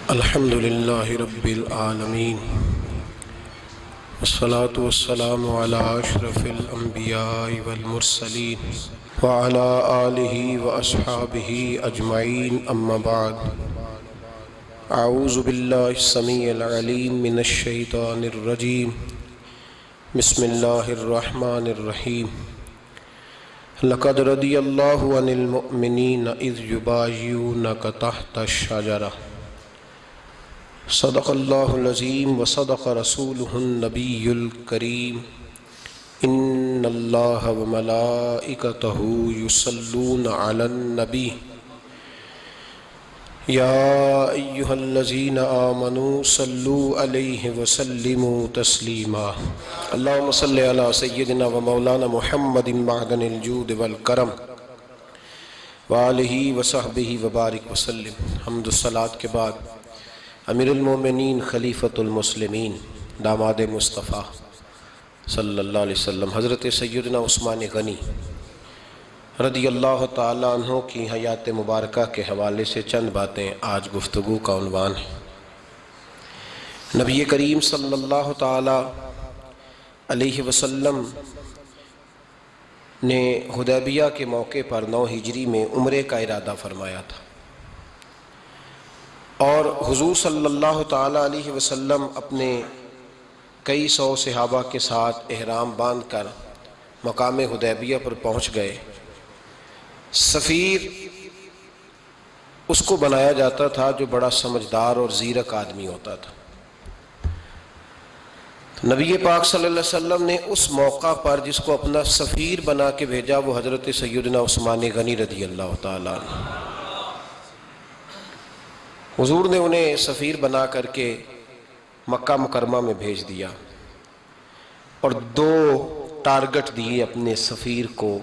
الحمد للہ رب العالمین والصلاة والسلام علی اشرف الانبیاء والمرسلین وعلی آلہ واصحابہ اجمعین اما بعد اعوذ باللہ السمیع العلیم من الشیطان الرجیم بسم اللہ الرحمن الرحیم لقد رضی اللہ عن المؤمنین اذ یبایعونک تحت الشجرہ صدق اللہ العظیم وصدق رسولہ النبی الکریم ان اللہ وملائکتہ یصلون علی النبی یا ایہا الذین آمنوا صلوا علیہ وسلموا تسلیما اللہم صلی علی سیدنا و مولانا محمد معدن الجود والکرم وآلہ وصحبہ وبارک وسلم۔ حمد الصلاۃ کے بعد امیر المومنین خلیفۃ المسلمین داماد مصطفیٰ صلی اللہ علیہ وسلم حضرت سیدنا عثمان غنی رضی اللہ تعالیٰ عنہ کی حیات مبارکہ کے حوالے سے چند باتیں آج گفتگو کا عنوان ہے۔ نبی کریم صلی اللہ تعالیٰ علیہ وسلم نے حدیبیہ کے موقع پر 9 ہجری میں عمرے کا ارادہ فرمایا تھا، اور حضور صلی اللہ تعالیٰ علیہ وسلم اپنے کئی سو صحابہ کے ساتھ احرام باندھ کر مقام حدیبیہ پر پہنچ گئے۔ سفیر اس کو بنایا جاتا تھا جو بڑا سمجھدار اور زیرک آدمی ہوتا تھا۔ نبی پاک صلی اللہ علیہ وسلم نے اس موقع پر جس کو اپنا سفیر بنا کے بھیجا وہ حضرت سیدنا عثمان غنی رضی اللہ تعالیٰ عنہ۔ حضور نے انہیں سفیر بنا کر کے مکہ مکرمہ میں بھیج دیا، اور 2 ٹارگٹ دیے اپنے سفیر کو،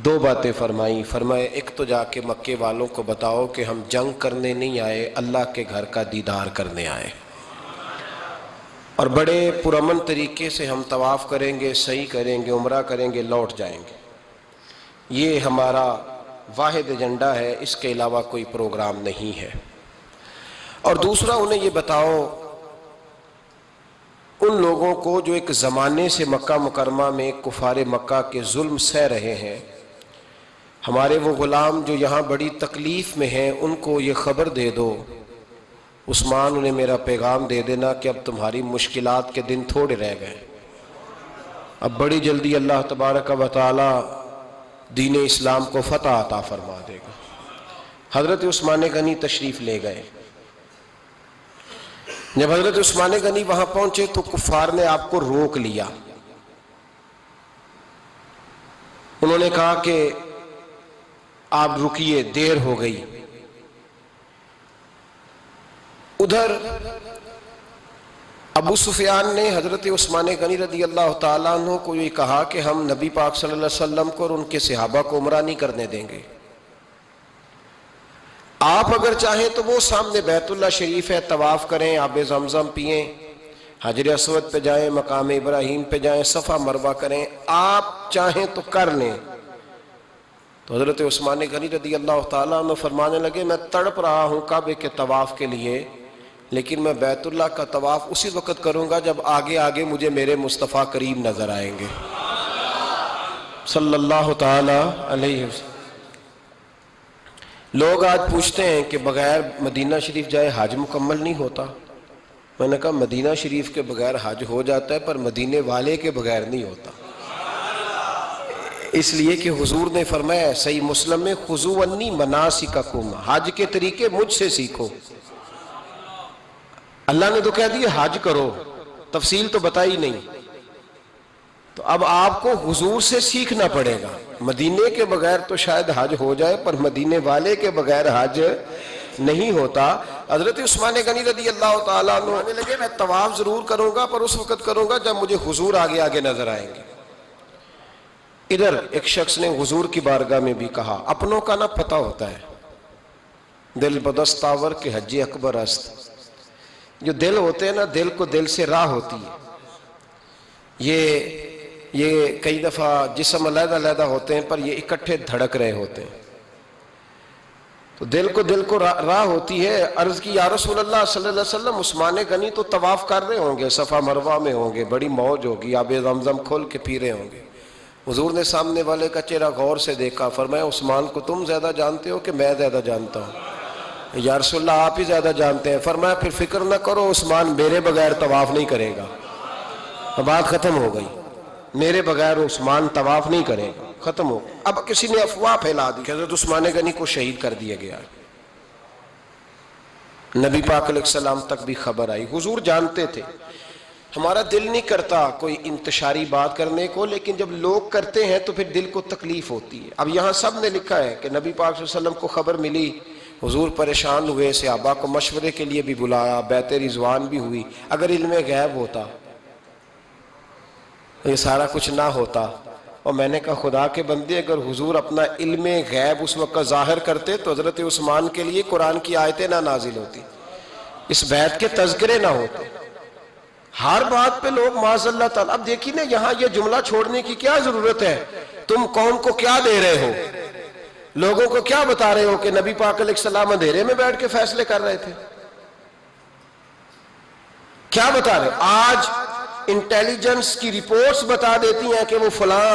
2 باتیں فرمائیں۔ فرمائے ایک تو جا کے مکے والوں کو بتاؤ کہ ہم جنگ کرنے نہیں آئے، اللہ کے گھر کا دیدار کرنے آئے، اور بڑے پرامن طریقے سے ہم طواف کریں گے، سعی کریں گے، عمرہ کریں گے، لوٹ جائیں گے۔ یہ ہمارا واحد ایجنڈا ہے، اس کے علاوہ کوئی پروگرام نہیں ہے۔ اور دوسرا انہیں یہ بتاؤ ان لوگوں کو جو ایک زمانے سے مکہ مکرمہ میں کفار مکہ کے ظلم سہ رہے ہیں، ہمارے وہ غلام جو یہاں بڑی تکلیف میں ہیں، ان کو یہ خبر دے دو، عثمان انہیں میرا پیغام دے دینا کہ اب تمہاری مشکلات کے دن تھوڑے رہ گئے، اب بڑی جلدی اللہ تبارک و تعالی دین اسلام کو فتح عطا فرما دے گا۔ حضرت عثمان غنی تشریف لے گئے۔ جب حضرت عثمان غنی وہاں پہنچے تو کفار نے آپ کو روک لیا۔ انہوں نے کہا کہ آپ رکیے، دیر ہو گئی۔ ادھر ابو سفیان نے حضرت عثمان غنی رضی اللہ تعالیٰ عنہ کو یہ کہا کہ ہم نبی پاک صلی اللہ علیہ وسلم کو اور ان کے صحابہ کو عمرہ نہیں کرنے دیں گے، آپ اگر چاہیں تو وہ سامنے بیت اللہ شریف ہے، طواف کریں، آب زمزم پئیں، حجر اسود پہ جائیں، مقام ابراہیم پہ جائیں، صفا مروہ کریں، آپ چاہیں تو کر لیں۔ تو حضرت عثمان غنی رضی اللہ تعالیٰ عنہ فرمانے لگے میں تڑپ رہا ہوں کعبے کے طواف کے لیے، لیکن میں بیت اللہ کا طواف اسی وقت کروں گا جب آگے آگے مجھے میرے مصطفیٰ کریم نظر آئیں گے صلی اللہ تعالی علیہ وسلم۔ لوگ آج پوچھتے ہیں کہ بغیر مدینہ شریف جائے حج مکمل نہیں ہوتا۔ میں نے کہا مدینہ شریف کے بغیر حج ہو جاتا ہے، پر مدینے والے کے بغیر نہیں ہوتا، اس لیے کہ حضور نے فرمایا صحیح مسلم میں خذوا عنی مناسککم، حج کے طریقے مجھ سے سیکھو۔ اللہ نے تو کہہ دیا حج کرو، تفصیل تو بتائی نہیں، تو اب آپ کو حضور سے سیکھنا پڑے گا۔ مدینے کے بغیر تو شاید حج ہو جائے، پر مدینے والے کے بغیر حج نہیں ہوتا۔ حضرت عثمان غنی رضی اللہ تعالیٰ عنہ کہنے لگے میں طواف ضرور کروں گا، پر اس وقت کروں گا جب مجھے حضور آگے آگے نظر آئیں گے۔ ادھر ایک شخص نے حضور کی بارگاہ میں بھی کہا اپنوں کا نہ پتہ ہوتا ہے، دل بدستاور کے حج اکبر است۔ جو دل ہوتے ہیں نا، دل کو دل سے راہ ہوتی ہے۔ یہ کئی دفعہ جسم علیحدہ علیحدہ ہوتے ہیں پر یہ اکٹھے دھڑک رہے ہوتے ہیں۔ تو دل کو راہ ہوتی ہے. عرض کی یا رسول اللہ صلی اللہ علیہ وسلم عثمان غنی تو طواف کر رہے ہوں گے، صفا مروہ میں ہوں گے، بڑی موج ہوگی، آب زمزم کھول کے پی رہے ہوں گے. حضور نے سامنے والے کا چہرہ غور سے دیکھا، فرمایا عثمان کو تم زیادہ جانتے ہو کہ میں زیادہ جانتا ہوں؟ یا رسول اللہ آپ ہی زیادہ جانتے ہیں. فرمایا پھر فکر نہ کرو، عثمان میرے بغیر طواف نہیں کرے گا. بات ختم ہو گئی، میرے بغیر عثمان طواف نہیں کرے گا، ختم ہو. اب کسی نے افواہ پھیلا دی کہ حضرت عثمان غنی کو شہید کر دیا گیا. نبی پاک علیہ السلام تک بھی خبر آئی. حضور جانتے تھے. ہمارا دل نہیں کرتا کوئی انتشاری بات کرنے کو، لیکن جب لوگ کرتے ہیں تو پھر دل کو تکلیف ہوتی ہے. اب یہاں سب نے لکھا ہے کہ نبی پاک صلی اللہ علیہ وسلم کو خبر ملی، حضور پریشان ہوئے، صحابہ کو مشورے کے لیے بھی بلایا، بیعت رضوان بھی ہوئی. اگر علم غیب ہوتا، یہ سارا کچھ نہ ہوتا. اور میں نے کہا خدا کے بندے، اگر حضور اپنا علم غیب اس وقت ظاہر کرتے تو حضرت عثمان کے لیے قرآن کی آیتیں نہ نازل ہوتی، اس بیعت کے تذکرے نہ ہوتے. ہر بات پہ لوگ معاذ اللہ تعالیٰ. اب دیکھیے نا، یہاں یہ جملہ چھوڑنے کی کیا ضرورت ہے؟ تم قوم کو کیا دے رہے ہو؟ لوگوں کو کیا بتا رہے ہو کہ نبی پاک علیہ السلام اندھیرے میں بیٹھ کے فیصلے کر رہے تھے؟ کیا بتا رہے؟ آج انٹیلیجنس کی رپورٹس بتا دیتی ہیں کہ وہ فلاں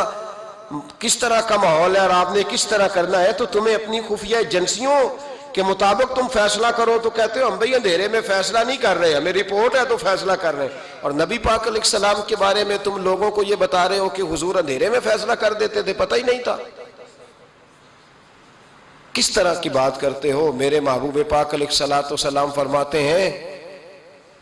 کس طرح کا ماحول ہے اور آپ نے کس طرح کرنا ہے، تو تمہیں اپنی خفیہ ایجنسیوں کے مطابق تم فیصلہ کرو تو کہتے ہو ہم بھئی اندھیرے میں فیصلہ نہیں کر رہے، ہمیں رپورٹ ہے تو فیصلہ کر رہے ہیں. اور نبی پاک علیہ السلام کے بارے میں تم لوگوں کو یہ بتا رہے ہو کہ حضور اندھیرے میں فیصلہ کر دیتے تھے، پتہ ہی نہیں تھا. کس طرح کی بات کرتے ہو؟ میرے محبوب پاک علیہ السلام فرماتے ہیں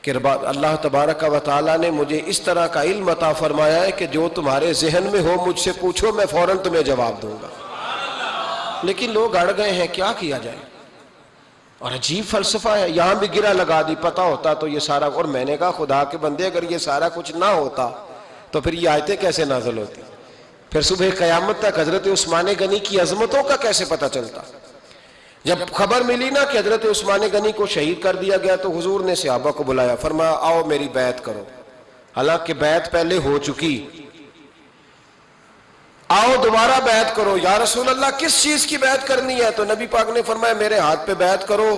کہ اللہ تبارک و تعالیٰ نے مجھے اس طرح کا علم عطا فرمایا ہے کہ جو تمہارے ذہن میں ہو مجھ سے پوچھو، میں فوراً تمہیں جواب دوں گا. لیکن لوگ اڑ گئے ہیں، کیا کیا جائے؟ اور عجیب فلسفہ ہے. یہاں بھی گرہ لگا دی، پتہ ہوتا تو یہ سارا. اور میں نے کہا خدا کے بندے، اگر یہ سارا کچھ نہ ہوتا تو پھر یہ آیتیں کیسے نازل ہوتی؟ پھر صبح قیامت تک حضرت عثمان غنی کی عظمتوں کا کیسے پتہ چلتا؟ جب خبر ملی نا کہ حضرت عثمان غنی کو شہید کر دیا گیا تو حضور نے صحابہ کو بلایا، فرمایا آؤ میری بیعت کرو. حالانکہ بیعت پہلے ہو چکی، آؤ دوبارہ بیعت کرو. یا رسول اللہ کس چیز کی بیعت کرنی ہے؟ تو نبی پاک نے فرمایا میرے ہاتھ پہ بیعت کرو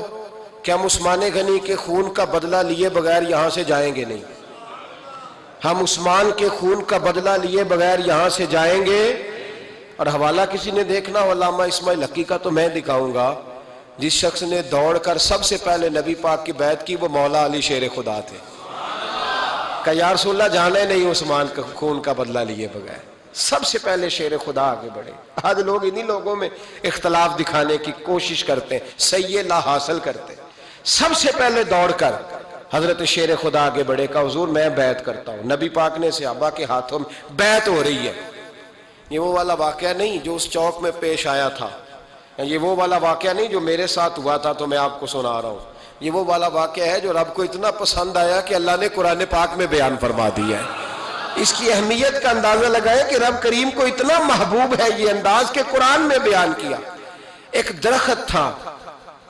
کہ ہم عثمان غنی کے خون کا بدلہ لیے بغیر یہاں سے جائیں گے نہیں. ہم عثمان کے خون کا بدلہ لیے بغیر یہاں سے جائیں گے. اور حوالہ کسی نے دیکھنا ہو علامہ اسماعیل حقی کا تو میں دکھاؤں گا. جس شخص نے دوڑ کر سب سے پہلے نبی پاک کی بیعت کی وہ مولا علی شیر خدا تھے. کہ یا رسول اللہ جانے نہیں عثمان کا خون کا بدلہ لیے بغیر. سب سے پہلے شیر خدا آگے بڑھے. آج لوگ انہی لوگوں میں اختلاف دکھانے کی کوشش کرتے ہیں، صحیح لا حاصل کرتے ہیں. سب سے پہلے دوڑ کر حضرت شیر خدا آگے بڑھے، کہا حضور میں بیعت کرتا ہوں. نبی پاک نے صحابہ کے ہاتھوں میں بیعت ہو رہی ہے. یہ وہ والا واقعہ نہیں جو اس چوک میں پیش آیا تھا، یہ وہ والا واقعہ نہیں جو میرے ساتھ ہوا تھا تو میں آپ کو سنا رہا ہوں. یہ وہ والا واقعہ ہے جو رب کو اتنا پسند آیا کہ اللہ نے قرآن پاک میں بیان فرما دیا ہے. اس کی اہمیت کا اندازہ لگائیں کہ رب کریم کو اتنا محبوب ہے یہ انداز کہ قرآن میں بیان کیا. ایک درخت تھا،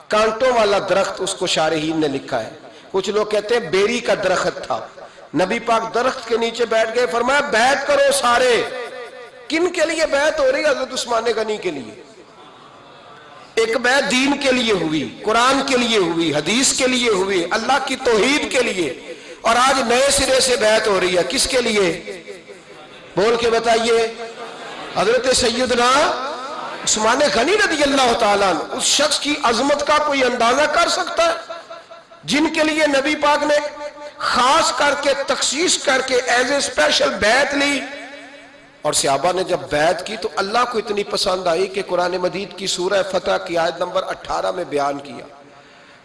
کانٹوں والا درخت، اس کو شارحین نے لکھا ہے. کچھ لوگ کہتے ہیں بیری کا درخت تھا. نبی پاک درخت کے نیچے بیٹھ گئے، فرمایا بیعت کرو سارے. کن کے لیے بیعت ہو رہی ہے؟ حضرت عثمان غنی کے لیے. ایک بیعت دین کے لیے ہوئی، قرآن کے لیے ہوئی، حدیث کے لیے ہوئی، اللہ کی توحید کے لیے. اور آج نئے سرے سے بیعت ہو رہی ہے. کس کے لیے؟ بول کے بتائیے. حضرت سیدنا عثمان غنی رضی اللہ تعالیٰ عنہ. اس شخص کی عظمت کا کوئی اندازہ کر سکتا ہے؟ جن کے لیے نبی پاک نے خاص کر کے تخصیص کر کے ایز اے اسپیشل بیعت لی. اور صحابہ نے جب بیعت کی تو اللہ کو اتنی پسند آئی کہ قرآن مجید کی سورہ فتح کی آیت نمبر 18 میں بیان کیا.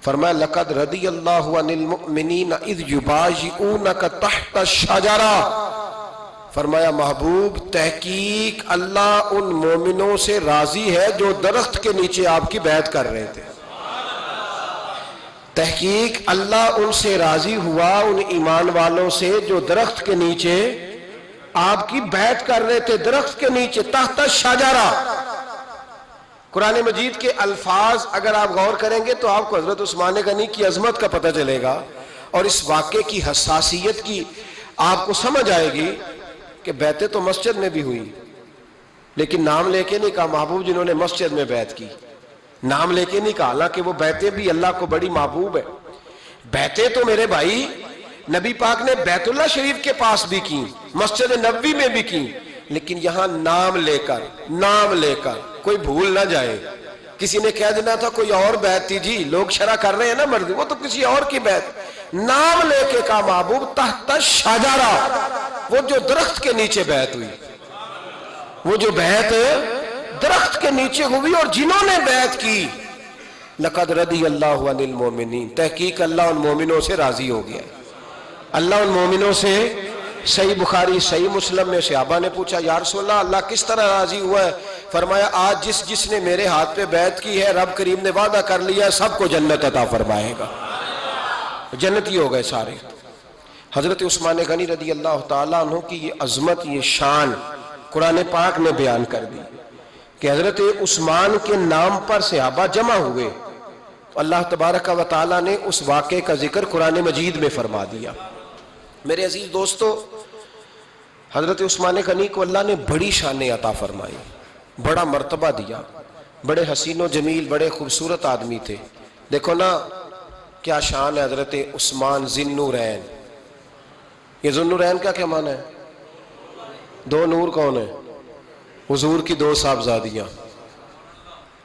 فرمایا لقد رضی اللہ عن المؤمنین اذ یبایعونک تحت الشجرہ. فرمایا محبوب تحقیق اللہ ان مومنوں سے راضی ہے جو درخت کے نیچے آپ کی بیعت کر رہے تھے. تحقیق اللہ ان سے راضی ہوا، ان ایمان والوں سے جو درخت کے نیچے آپ کی بیعت کر رہے تھے. درخت کے نیچے تحت الشجرہ. قرآن مجید کے الفاظ اگر آپ غور کریں گے تو آپ کو حضرت عثمان غنی کی عظمت کا پتہ چلے گا اور اس واقعے کی حساسیت کی آپ کو سمجھ آئے گی کہ بیعتیں تو مسجد میں بھی ہوئی لیکن نام لے کے نہیں کہا محبوب جنہوں نے مسجد میں بیعت کی. نام لے کے نہیں کہا، حالانکہ وہ بیعتیں بھی اللہ کو بڑی محبوب ہے. بیعتیں تو میرے بھائی نبی پاک نے بیت اللہ شریف کے پاس بھی کی، مسجد نبوی میں بھی کی، لیکن یہاں نام لے کر کوئی بھول نہ جائے. کسی نے کہہ دینا تھا کوئی اور بیعت تھی جی، لوگ شرع کر رہے ہیں نا مرضی، وہ تو کسی اور کی بیعت. نام لے کے کہا محبوب تحت شجرہ، وہ جو درخت کے نیچے بیعت ہوئی، وہ جو بیعت درخت کے نیچے ہوئی، اور جنہوں نے بیعت کی لقد رضی اللہ عن المومنین، تحقیق اللہ ان مومنوں سے راضی ہو گیا. اللہ ان مومنوں سے. صحیح بخاری صحیح مسلم میں صحابہ نے پوچھا یا رسول اللہ اللہ کس طرح راضی ہوا ہے؟ فرمایا آج جس نے میرے ہاتھ پہ بیعت کی ہے رب کریم نے وعدہ کر لیا ہے سب کو جنت عطا فرمائے گا، جنتی ہو گئے سارے. حضرت عثمان غنی رضی اللہ تعالیٰ عنہ کی یہ عظمت، یہ شان قرآن پاک نے بیان کر دی کہ حضرت عثمان کے نام پر صحابہ جمع ہوئے. اللہ تبارک و تعالیٰ نے اس واقعے کا ذکر قرآن مجید میں فرما دیا. میرے عزیز دوستو، حضرت عثمان غنی کو اللہ نے بڑی شان عطا فرمائی، بڑا مرتبہ دیا. بڑے حسین و جمیل، بڑے خوبصورت آدمی تھے. دیکھو نا کیا شان ہے حضرت عثمان ذی النورین. یہ ذی النورین کا کیا معنی ہے؟ دو نور کون ہے؟ حضور کی دو صاحبزادیاں.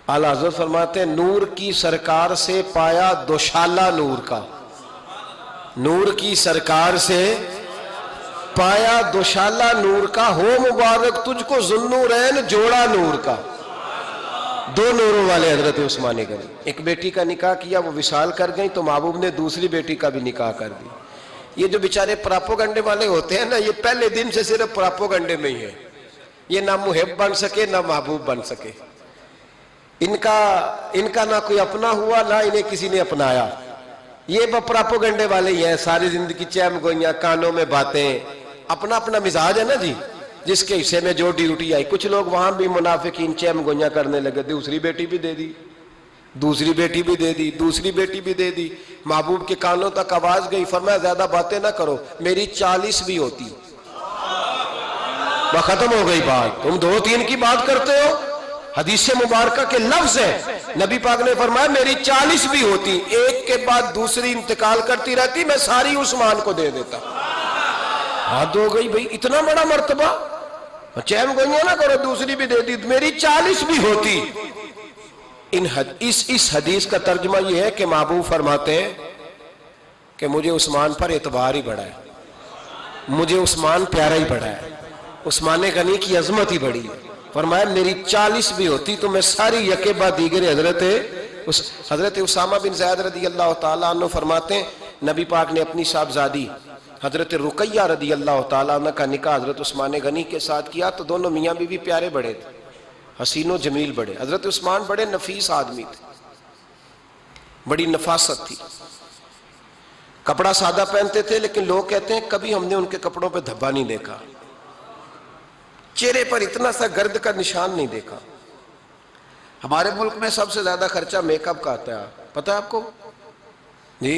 اعلیٰ حضرت فرماتے ہیں نور کی سرکار سے پایا دوشالہ نور کا، نور کی سرکار سے پایا دوشالہ نور کا، ہو مبارک تجھ کو ذی النورین جوڑا نور کا. دو نوروں والے حضرت عثمان غنی. ایک بیٹی کا نکاح کیا، وہ وصال کر گئی تو محبوب نے دوسری بیٹی کا بھی نکاح کر دی. یہ جو بیچارے پراپوگنڈے والے ہوتے ہیں نا، یہ پہلے دن سے صرف پراپوگنڈے میں ہی ہے. یہ نہ محب بن سکے نہ محبوب بن سکے. ان کا نہ کوئی اپنا ہوا نہ انہیں کسی نے اپنایا. یہ پراپوگنڈے والے ہی ہیں، ساری زندگی چیم گوئیاں، کانوں میں باتیں. اپنا اپنا مزاج ہے نا جی، جس کے حصے میں جو ڈیوٹی آئی. کچھ لوگ وہاں بھی منافقین چیم گوئیاں کرنے لگے، دوسری بیٹی بھی دے دی، دوسری بیٹی بھی دے دی، دوسری بیٹی بھی دے دی. محبوب کے کانوں تک آواز گئی، فرمایا زیادہ باتیں نہ کرو، میری 40 بھی ہوتی. وہ ختم ہو گئی بات، تم 2-3 کی بات کرتے ہو. حدیث مبارکہ کے لفظ ہے، نبی پاک نے فرمایا میری 40 بھی ہوتی، ایک کے بعد دوسری انتقال کرتی رہتی، میں ساری عثمان کو دے دیتا. حد ہو گئی بھئی، اتنا بڑا مرتبہ. چیم گوئیاں نہ کرو، دوسری بھی دے دی، میری 40 بھی ہوتی. اس حدیث کا ترجمہ یہ ہے کہ محبوب فرماتے ہیں کہ مجھے عثمان پر اعتبار ہی بڑا ہے، مجھے عثمان پیارا ہی بڑا ہے، عثمان غنی کی عظمت ہی بڑی ہے. فرمایا میری 40 بھی ہوتی تو میں ساری یکے بعد دیگر. حضرت اسامہ بن زید رضی اللہ تعالیٰ عنہ فرماتے ہیں نبی پاک نے اپنی صاحبزادی حضرت رقیہ رضی اللہ تعالیٰ عنہ کا نکاح حضرت عثمان غنی کے ساتھ کیا تو دونوں میاں بیوی پیارے بڑے تھے، حسین و جمیل بڑے. حضرت عثمان بڑے نفیس آدمی تھے، بڑی نفاست تھی. کپڑا سادہ پہنتے تھے لیکن لوگ کہتے ہیں کبھی ہم نے ان کے کپڑوں پہ دھبا نہیں دیکھا، چہرے پر اتنا سا گرد کا نشان نہیں دیکھا. ہمارے ملک میں سب سے زیادہ خرچہ میک اپ کا آتا ہے، پتہ ہے آپ کو جی؟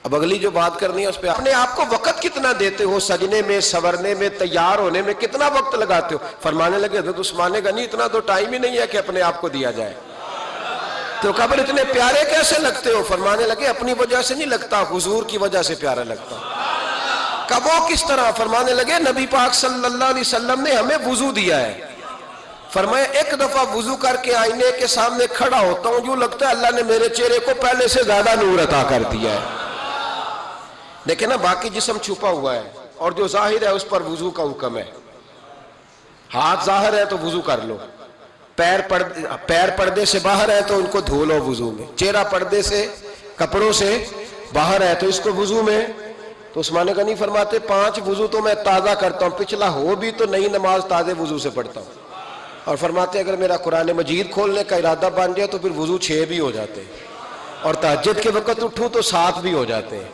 اب اگلی جو بات کرنی ہے اس پہ اپنے آپ کو وقت کتنا دیتے ہو، سجنے میں، سورنے میں، تیار ہونے میں کتنا وقت لگاتے ہو. فرمانے لگے حضرت عثمان غنی اتنا تو ٹائم ہی نہیں ہے کہ اپنے آپ کو دیا جائے. تو قبر اتنے پیارے کیسے لگتے ہو؟ فرمانے لگے اپنی وجہ سے نہیں لگتا، حضور کی وجہ سے پیارا لگتا. کب وہ کس طرح؟ فرمانے لگے نبی پاک صلی اللہ علیہ وسلم نے ہمیں وضو دیا ہے. فرمایا ایک دفعہ وضو کر کے آئینے کے سامنے کھڑا ہوتا ہوں یوں لگتا ہے اللہ نے میرے چہرے کو پہلے سے زیادہ نور عطا کر دیا ہے. دیکھیں نا باقی جسم چھپا ہوا ہے اور جو ظاہر ہے اس پر وضو کا حکم ہے. ہاتھ ظاہر ہے تو وضو کر لو، پیر پردے سے باہر ہے تو ان کو دھو لو وضو میں، چہرہ پردے سے کپڑوں سے باہر ہے تو اس کو وضو میں. تو عثمان غنی فرماتے 5 وضو تو میں تازہ کرتا ہوں، پچھلا ہو بھی تو نئی نماز تازے وضو سے پڑھتا ہوں. اور فرماتے اگر میرا قرآن مجید کھولنے کا ارادہ بن جائے تو پھر وضو 6 بھی ہو جاتے ہیں، اور تہجد کے وقت اٹھوں تو 7 بھی ہو جاتے ہیں.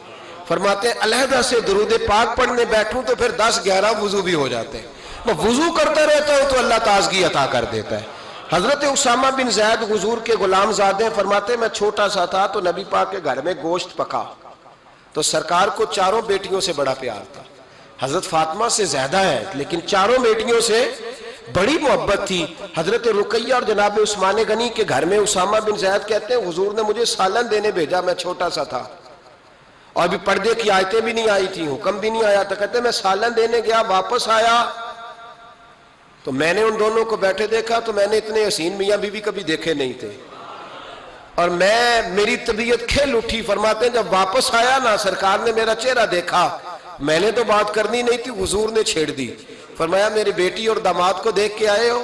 فرماتے علیحدہ سے درود پاک پڑھنے بیٹھوں تو پھر 10-11 وضو بھی ہو جاتے ہیں. میں وضو کرتا رہتا ہوں تو اللہ تازگی عطا کر دیتا ہے. حضرت اسامہ بن زید حضور کے غلام زادے ہیں. فرماتے میں چھوٹا سا تھا تو نبی پاک کے گھر میں گوشت پکا تو سرکار کو 4 بیٹیوں سے بڑا پیار تھا. حضرت فاطمہ سے زیادہ ہے لیکن 4 بیٹیوں سے بڑی محبت تھی. حضرت رقیہ اور جناب عثمان غنی کے گھر میں اسامہ بن زید کہتے ہیں حضور نے مجھے سالن دینے بھیجا, میں چھوٹا سا تھا اور ابھی پردے کی آیتیں بھی نہیں آئی تھی, حکم بھی نہیں آیا تھا. کہتے ہیں میں سالن دینے گیا, واپس آیا تو میں نے ان دونوں کو بیٹھے دیکھا تو میں نے اتنے حسین میاں بیوی کبھی دیکھے نہیں تھے, اور میری طبیعت کھل اٹھی. فرماتے ہیں جب واپس آیا نا, سرکار نے میرا چہرہ دیکھا, میں نے تو بات کرنی نہیں تھی, حضور نے چھیڑ دی. فرمایا میری بیٹی اور داماد کو دیکھ کے آئے ہو؟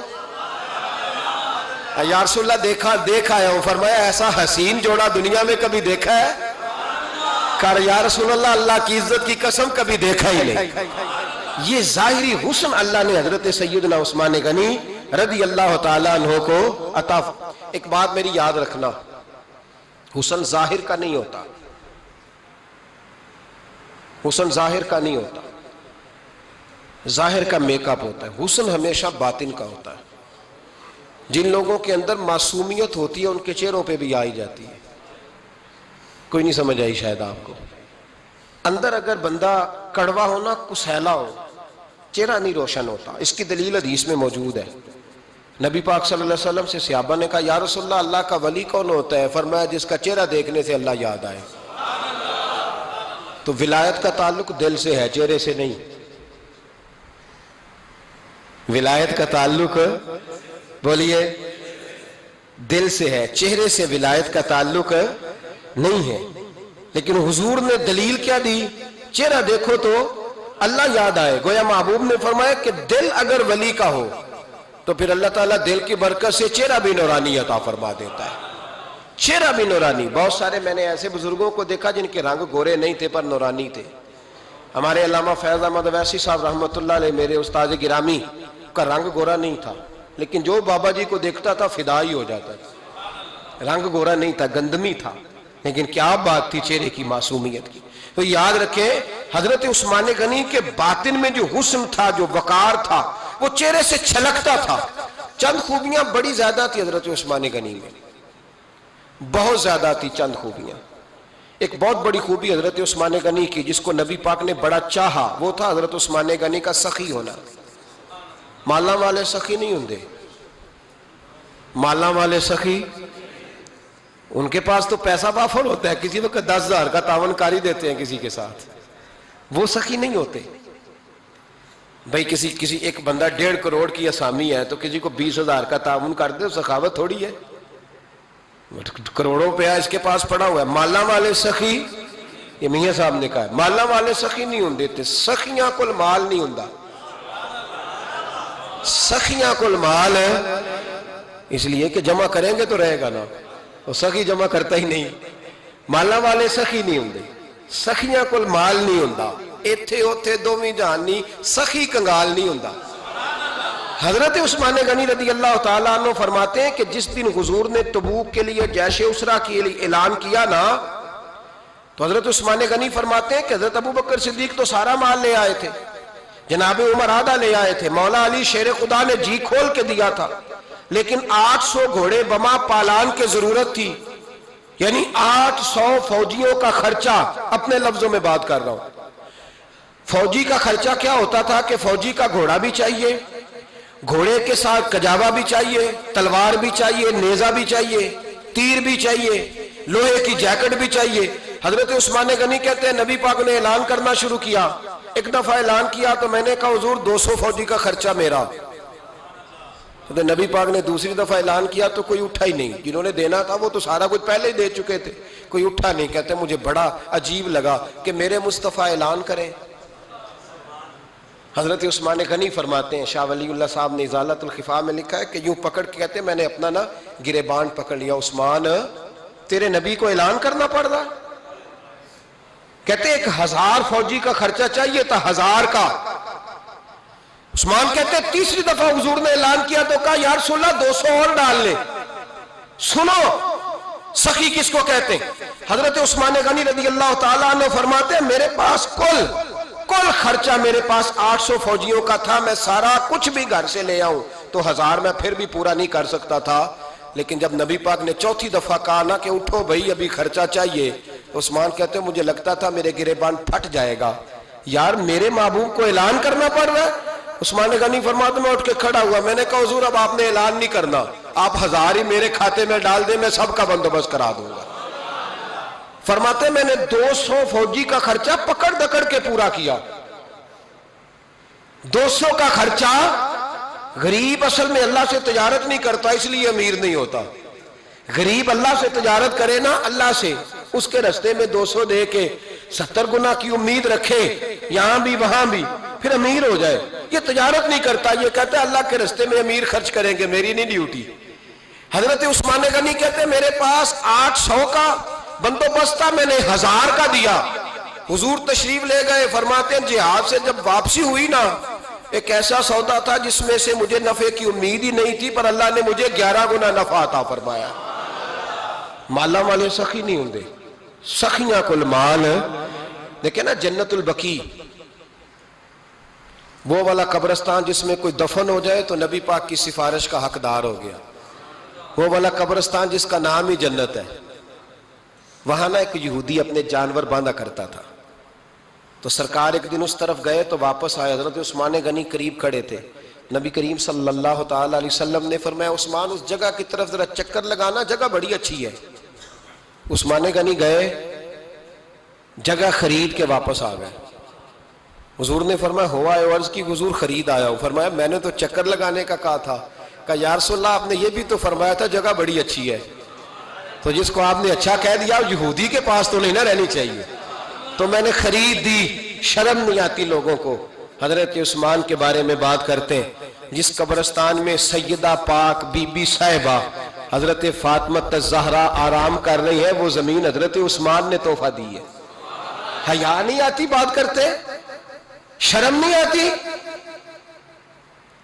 یا رسول اللہ دیکھ آیا ہوں. فرمایا ایسا حسین جوڑا دنیا میں کبھی دیکھا ہے؟ کہا یا رسول اللہ اللہ کی عزت کی قسم کبھی دیکھا ہی نہیں. یہ ظاہری حسن اللہ نے حضرت سیدنا عثمان غنی رضی اللہ تعالیٰ عنہ کو عطا. ایک بات میری یاد رکھنا, حسن ظاہر کا نہیں ہوتا, حسن ظاہر کا نہیں ہوتا, ظاہر کا میک اپ ہوتا ہے. حسن ہمیشہ باطن کا ہوتا ہے. جن لوگوں کے اندر معصومیت ہوتی ہے ان کے چہروں پہ بھی آئی جاتی ہے. کوئی نہیں سمجھ آئی شاید آپ کو. اندر اگر بندہ کڑوا ہونا, کسیلا ہو, چہرہ نہیں روشن ہوتا. اس کی دلیل حدیث میں موجود ہے. نبی پاک صلی اللہ علیہ وسلم سے صحابہ نے کہا یا رسول اللہ اللہ کا ولی کون ہوتا ہے؟ فرمایا جس کا چہرہ دیکھنے سے اللہ یاد آئے. تو ولایت کا تعلق دل سے ہے, چہرے سے نہیں. ولایت کا تعلق بولیے دل سے ہے, چہرے سے ولایت کا تعلق نہیں ہے. لیکن حضور نے دلیل کیا دی؟ چہرہ دیکھو تو اللہ یاد آئے. گویا محبوب نے فرمایا کہ دل اگر ولی کا ہو تو پھر اللہ تعالیٰ دل کی برکت سے چہرہ بھی نورانی عطا فرما دیتا ہے. چہرہ بھی نورانی. بہت سارے میں نے ایسے بزرگوں کو دیکھا جن کے رنگ گورے نہیں تھے پر نورانی تھے. ہمارے علامہ فیض احمد اویسی صاحب رحمۃ اللہ علیہ میرے استاد گرامی کا رنگ گورا نہیں تھا, لیکن جو بابا جی کو دیکھتا تھا فدا ہی ہو جاتا تھا. رنگ گورا نہیں تھا, گندمی تھا, لیکن کیا بات تھی چہرے کی معصومیت کی. تو یاد رکھیں حضرت عثمان غنی کے باطن میں جو حسن تھا, جو وقار تھا, وہ چہرے سے چھلکتا تھا. چند خوبیاں بڑی زیادہ تھی حضرت عثمان غنی میں, بہت زیادہ تھی چند خوبیاں. ایک بہت بڑی خوبی حضرت عثمان غنی کی جس کو نبی پاک نے بڑا چاہا, وہ تھا حضرت عثمان غنی کا سخی ہونا. مالا والے سخی نہیں ہوندے, مالا والے سخی ان کے پاس تو پیسہ وافر ہوتا ہے, کسی وقت 10,000 کا تعاون کاری دیتے ہیں کسی کے ساتھ, وہ سخی نہیں ہوتے. بھئی کسی ایک بندہ 1.5 کروڑ کی اسامی ہے تو کسی کو 20,000 کا تعاون کر دے, سخاوت تھوڑی ہے. کروڑوں روپیہ اس کے پاس پڑا ہوا ہے. مالا والے سخی, یہ میاں صاحب نے کہا, مالا والے سخی نہیں ہوندے تے. سخیاں کل مال نہیں ہوندا, سخیاں کل مال ہے, اس لیے کہ جمع کریں گے تو رہے گا نا, وہ سخی جمع کرتا ہی نہیں. مالا والے سخی نہیں ہوندے, سخیاں کل مال نہیں ہوندا. ایتھے اوتھے دوویں جہان نہیں, سخی کنگال نہیں ہوندا. حضرت عثمان غنی رضی اللہ تعالیٰ عنہ فرماتے ہیں کہ جس دن حضور نے تبوک کے لیے جیش اسرا کے لیے اعلان کیا نا, تو حضرت عثمان غنی فرماتے ہیں کہ حضرت ابو بکر صدیق تو سارا مال لے آئے تھے, جناب عمر آدھا لے آئے تھے, مولا علی شیر خدا نے جی کھول کے دیا تھا, لیکن 800 گھوڑے بما پالان کی ضرورت تھی. یعنی 800 فوجیوں کا خرچہ, اپنے لفظوں میں بات کر رہا ہوں. فوجی کا خرچہ کیا ہوتا تھا کہ فوجی کا گھوڑا بھی چاہیے, گھوڑے کے ساتھ کجاوا بھی چاہیے, تلوار بھی چاہیے, نیزہ بھی چاہیے, تیر بھی چاہیے, لوہے کی جیکٹ بھی چاہیے. حضرت عثمان غنی کہتے ہیں نبی پاک نے اعلان کرنا شروع کیا. ایک دفعہ اعلان کیا تو میں نے کہا حضور 200 فوجی کا خرچہ میرا. تو نبی پاک نے دوسری دفعہ اعلان کیا تو کوئی اٹھا ہی نہیں. جنہوں نے دینا تھا وہ تو سارا کچھ پہلے ہی دے چکے تھے, کوئی اٹھا نہیں. کہتے مجھے بڑا عجیب لگا کہ میرے مصطفیٰ اعلان کریں. حضرت عثمان غنی فرماتے ہیں, شاہ ولی اللہ صاحب نے ازالت الخفا میں لکھا ہے کہ یوں پکڑ کے کہتے ہیں میں نے اپنا نا گریبان پکڑ لیا, عثمان تیرے نبی کو اعلان کرنا پڑ رہا. کہتے 1000 فوجی کا خرچہ چاہیے تھا, 1000 کا. عثمان کہتے تیسری دفعہ حضور نے اعلان کیا تو کہا یا رسول اللہ 200 اور ڈال لے. سنو سخی کس کو کہتے ہیں. حضرت عثمان غنی رضی اللہ تعالیٰ عنہ فرماتے ہیں میرے پاس کل خرچہ میرے پاس 800 فوجیوں کا تھا, میں سارا کچھ بھی گھر سے لے آؤں تو 1000 میں پھر بھی پورا نہیں کر سکتا تھا. لیکن جب نبی پاک نے چوتھی دفعہ کہا نا کہ اٹھو بھئی ابھی خرچہ چاہیے, عثمان کہتے ہیں مجھے لگتا تھا میرے گریبان پھٹ جائے گا. یار میرے محبوب کو اعلان کرنا پڑ رہا ہے. عثمان غنی فرماتے میں اٹھ کے کھڑا ہوا، میں نے کہا حضور اب آپ نے اعلان نہیں کرنا، آپ 1000 ہی میرے کھاتے میں ڈال دیں، میں سب کا بندوبست کرا دوں گا۔ فرماتے میں نے 200 فوجی کا خرچہ پکڑ دکڑ کے پورا کیا۔ 200 کا خرچہ، غریب اصل میں اللہ سے تجارت نہیں کرتا اس لیے امیر نہیں ہوتا، غریب اللہ سے تجارت کرے نا، اللہ سے، اس کے رستے میں 200 دے کے 70 گنا کی امید رکھے یہاں بھی وہاں بھی، پھر امیر ہو جائے۔ یہ تجارت نہیں کرتا، یہ کہتا ہے اللہ کے رستے میں امیر خرچ کریں گے، میری نہیں ڈیوٹی۔ حضرت عثمان غنی کہتے ہیں میرے پاس 800 کا بندوبست تھا، میں نے 1000 کا دیا۔ حضور تشریف لے گئے، فرماتے ہیں جہاد سے جب واپسی ہوئی نا، ایک ایسا سودا تھا جس میں سے مجھے نفع کی امید ہی نہیں تھی، پر اللہ نے مجھے 11 گنا نفع عطا فرمایا۔ مالا والے سخی نہیں ہوں گے، سخیاں کل مال۔ دیکھیں نا جنت البقیع، وہ والا قبرستان جس میں کوئی دفن ہو جائے تو نبی پاک کی سفارش کا حقدار ہو گیا، وہ والا قبرستان جس کا نام ہی جنت ہے۔ وہاں نا ایک یہودی اپنے جانور باندھا کرتا تھا، تو سرکار ایک دن اس طرف گئے تو واپس آئے، حضرت عثمان غنی قریب کھڑے تھے، نبی کریم صلی اللہ تعالی علیہ وسلم نے فرمایا عثمان اس جگہ کی طرف ذرا چکر لگانا، جگہ بڑی اچھی ہے۔ عثمان غنی گئے، جگہ خرید کے واپس آ گئے۔ حضور نے فرمایا ہوا ہے؟ عرض کی حضور خرید آیا ہوں۔ فرمایا میں نے تو چکر لگانے کا کہا تھا۔ کہا یا رسول اللہ آپ نے یہ بھی تو فرمایا تھا جگہ بڑی اچھی ہے، تو جس کو آپ نے اچھا کہہ دیا یہودی کے پاس تو نہیں نہ رہنی چاہیے، تو میں نے خرید دی۔ شرم نہیں آتی لوگوں کو۔ حضرت عثمان کے بارے میں بات کرتے ہیں، جس قبرستان میں سیدہ پاک بی بی صاحبہ حضرت فاطمہ الزہرا آرام کر رہی ہے، وہ زمین حضرت عثمان نے تحفہ دی ہے۔ حیا نہیں آتی بات کرتے؟ شرم نہیں آتی؟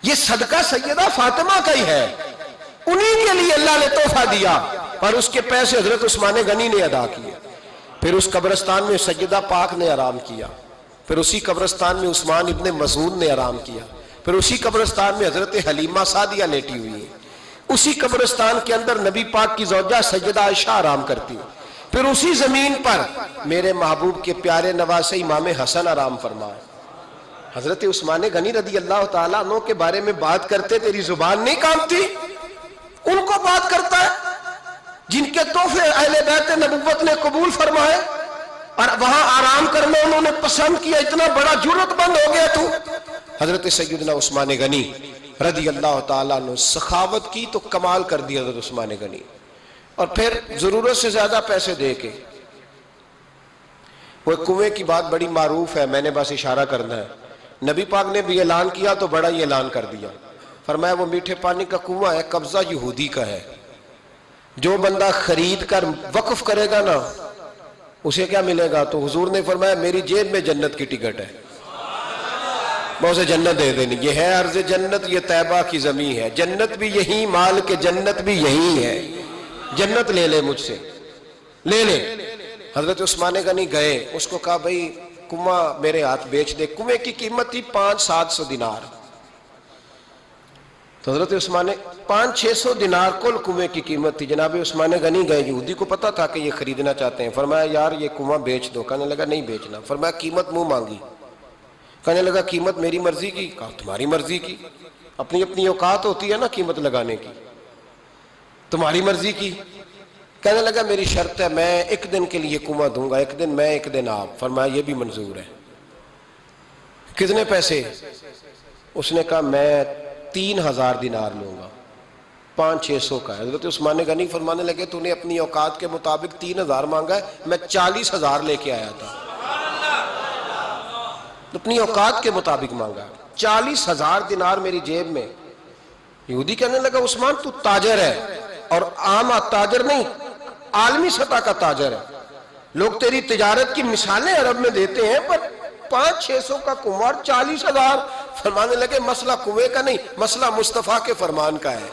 یہ صدقہ سیدہ فاطمہ کا ہی ہے، انہی کے لیے اللہ نے تحفہ دیا، اور اس کے پیسے حضرت عثمان غنی نے ادا کیے۔ پھر اس قبرستان میں سیدہ پاک نے آرام کیا، پھر اسی قبرستان میں عثمان ابن مسعود نے آرام کیا، پھر اسی قبرستان میں حضرت حلیمہ سعدیہ لیٹی ہوئی ہے، اسی قبرستان کے اندر نبی پاک کی زوجہ سیدہ عائشہ آرام کرتی ہے، پھر اسی زمین پر میرے محبوب کے پیارے نواسے امام حسن آرام فرمائے۔ حضرت عثمان غنی رضی اللہ تعالیٰ عنہ کے بارے میں بات کرتے تیری زبان نہیں کانپتی؟ ان کو بات کرتا ہے جن کے تحفے اہل بیت نبوت نے قبول فرمائے، اور وہاں آرام کرنا انہوں نے پسند کیا، اتنا بڑا جرت بند ہو گیا تو۔ حضرت سیدنا عثمان غنی رضی اللہ تعالیٰ عنہ سخاوت کی تو کمال کر دیا حضرت عثمان غنی، اور پھر ضرورت سے زیادہ پیسے دے کے۔ وہ کنویں کی بات بڑی معروف ہے، میں نے بس اشارہ کرنا ہے، نبی پاک نے بھی اعلان کیا تو بڑا ہی اعلان کر دیا، فرمایا وہ میٹھے پانی کا کنواں ہے، قبضہ یہودی کا ہے، جو بندہ خرید کر وقف کرے گا نا اسے کیا ملے گا؟ تو حضور نے فرمایا میری جیب میں جنت کی ٹکٹ ہے، میں اسے جنت دے دینی، یہ ہے عرض جنت، یہ طیبہ کی زمین ہے، جنت بھی یہی، مال کے جنت بھی یہی ہے، جنت لے لے مجھ سے، لے لے۔ حضرت عثمان غنی گئے، اس کو کہا بھئی کنواں میرے ہاتھ بیچ دے۔ کنویں کی قیمت تھی 500-700 دینار، تو حضرت عثمان 500-600 دینار کل کنویں کی قیمت تھی۔ جناب عثمان غنی گئے، یہودی کو پتا تھا کہ یہ خریدنا چاہتے ہیں، فرمایا یار یہ کنواں بیچ دو۔ کہنے لگا نہیں بیچنا۔ فرمایا قیمت منہ مانگی، کہنے لگا قیمت میری مرضی کی، کہا تمہاری مرضی کی، اپنی اپنی اوقات ہوتی ہے نا قیمت لگانے کی، تمہاری مرضی کی۔ کہنے لگا میری شرط ہے میں ایک دن کے لیے کنواں دوں گا، ایک دن میں ایک دن آپ۔ فرمایا یہ بھی منظور ہے۔ کتنے پیسے؟ اس نے کہا میں 3000 دینار لوں گا، 500-600 کا ہے۔ حضرت عثمان غنی فرمانے لگے تو نے اپنی اوقات کے مطابق 3000 مانگا ہے، میں 40,000 لے کے آیا تھا، اپنی اوقات کے مطابق مانگا، 40,000 دینار میری جیب میں۔ یہودی کہنے لگا عثمان تو تاجر ہے، اور عام تاجر نہیں، عالمی سطح کا تاجر ہے، لوگ تیری تجارت کی مثالیں عرب میں دیتے ہیں، پر 500-600 کا کنواں 40,000۔ فرمانے لگے مسئلہ کنویں کا نہیں، مسئلہ مصطفیٰ کے فرمان کا ہے،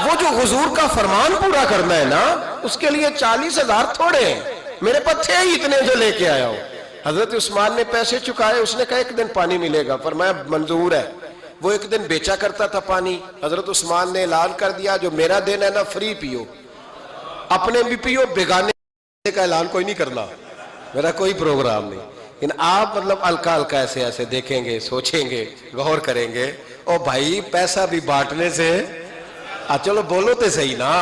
وہ جو حضور کا فرمان پورا کرنا ہے نا، اس کے لیے 40,000 تھوڑے ہیں، میرے پاس تھے ہی اتنے جو لے کے آیا ہوں۔ حضرت عثمان نے پیسے چکائے، اس نے کہا ایک دن پانی ملے گا۔ فرمایا منظور ہے۔ وہ ایک دن بیچا کرتا تھا پانی، حضرت عثمان نے اعلان کر دیا جو میرا دن ہے نا فری پیو، اپنے بھی پیو، بیگانے کا اعلان کوئی نہیں کرنا، میرا کوئی پروگرام نہیں۔ لیکن آپ مطلب ہلکا ہلکا ایسے ایسے دیکھیں گے، سوچیں گے، غور کریں گے، او بھائی پیسہ بھی بانٹنے سے چلو بولو تو صحیح نا،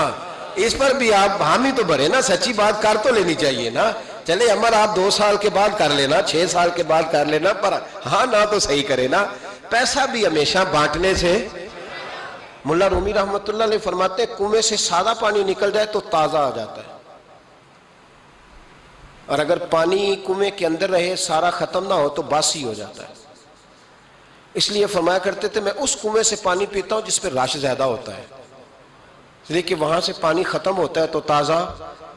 اس پر بھی آپ حامی تو بھرے نا، سچی بات کر تو لینی چاہیے نا۔ چلے عمر آپ 2 سال کے بعد کر لینا، 6 سال کے بعد کر لینا، پر ہاں نہ تو صحیح کرے نا، پیسہ بھی ہمیشہ بانٹنے سے۔ ملا رومی رحمت اللہ علیہ فرماتے ہیں کنویں سے سادہ پانی نکل جائے تو تازہ آ جاتا ہے، اور اگر پانی کنویں کے اندر رہے سارا ختم نہ ہو تو باسی ہو جاتا ہے۔ اس لیے فرمایا کرتے تھے میں اس کنویں سے پانی پیتا ہوں جس پہ رش زیادہ ہوتا ہے، اس لیے کہ وہاں سے پانی ختم ہوتا ہے تو تازہ